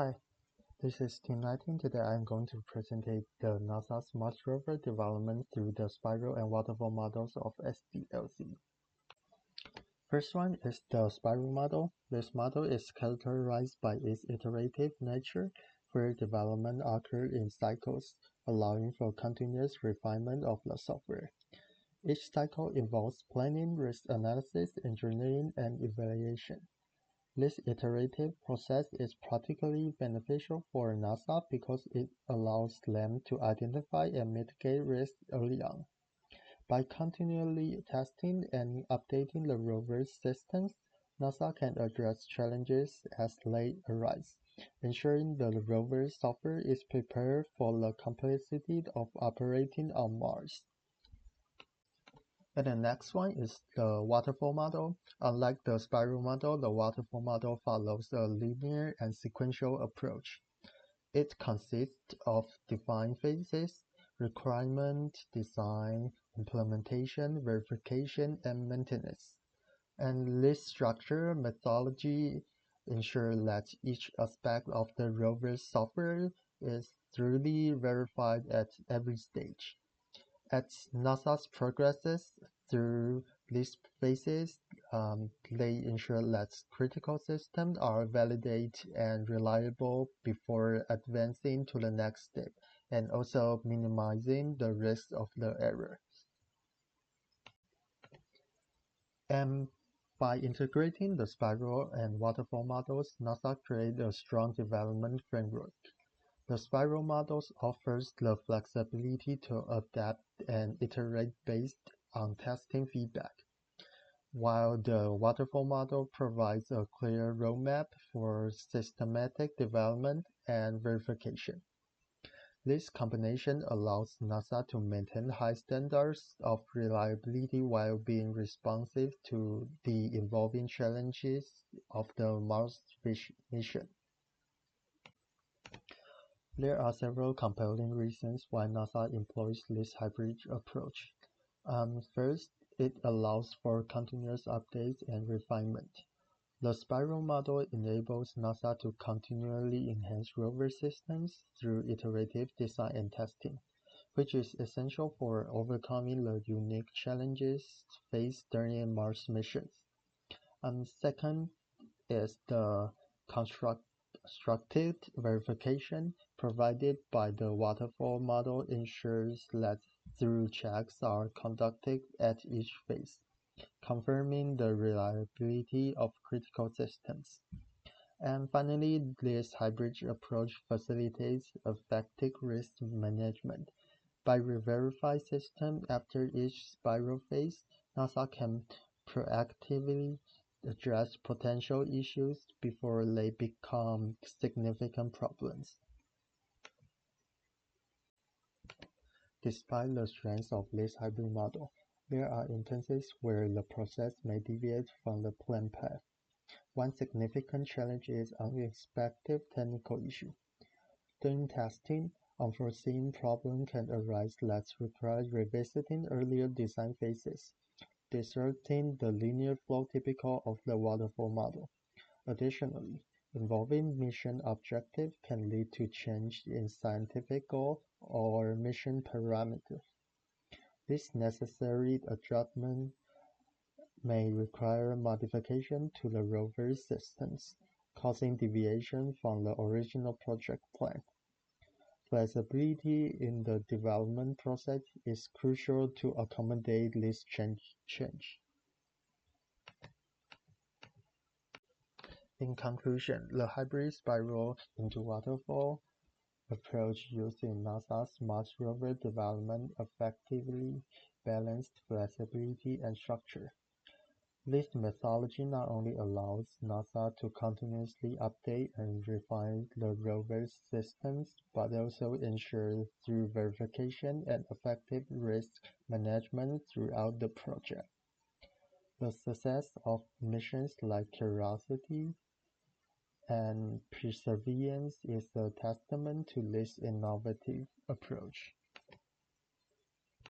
Hi, this is Team 19. Today I am going to present the NASA Smart Rover development through the spiral and waterfall models of SDLC. First one is the spiral model. This model is characterized by its iterative nature, where development occurs in cycles, allowing for continuous refinement of the software. Each cycle involves planning, risk analysis, engineering, and evaluation. This iterative process is particularly beneficial for NASA because it allows them to identify and mitigate risks early on. By continually testing and updating the rover's systems, NASA can address challenges as they arise, ensuring the rover's software is prepared for the complexity of operating on Mars. And the next one is the waterfall model. Unlike the spiral model, the waterfall model follows a linear and sequential approach. It consists of defined phases: requirement, design, implementation, verification, and maintenance. And this structure methodology ensures that each aspect of the rover's software is thoroughly verified at every stage. As NASA progresses through these phases, they ensure that critical systems are validated and reliable before advancing to the next step, and also minimizing the risk of the error. And by integrating the spiral and waterfall models, NASA created a strong development framework. The spiral models offers the flexibility to adapt and iterate based on testing feedback, while the waterfall model provides a clear roadmap for systematic development and verification. This combination allows NASA to maintain high standards of reliability while being responsive to the evolving challenges of the Mars mission. There are several compelling reasons why NASA employs this hybrid approach. First, it allows for continuous updates and refinement. The spiral model enables NASA to continually enhance rover systems through iterative design and testing, which is essential for overcoming the unique challenges faced during Mars missions. Second is the constructed verification provided by the waterfall model ensures that thorough checks are conducted at each phase, confirming the reliability of critical systems. And finally, this hybrid approach facilitates effective risk management. By re-verifying systems after each spiral phase, NASA can proactively address potential issues before they become significant problems. Despite the strengths of this hybrid model, there are instances where the process may deviate from the planned path. One significant challenge is unexpected technical issue. During testing, unforeseen problems can arise that require revisiting earlier design phases, disrupting the linear flow typical of the waterfall model. Additionally, involving mission objectives can lead to change in scientific goal or mission parameters. This necessary adjustment may require modification to the rover systems, causing deviation from the original project plan. Flexibility in the development process is crucial to accommodate this change. In conclusion, the hybrid spiral into waterfall approach used in NASA's Mars rover development effectively balanced flexibility and structure. This methodology not only allows NASA to continuously update and refine the rover's systems, but also ensures through verification and effective risk management throughout the project. The success of missions like Curiosity and Perseverance is a testament to this innovative approach.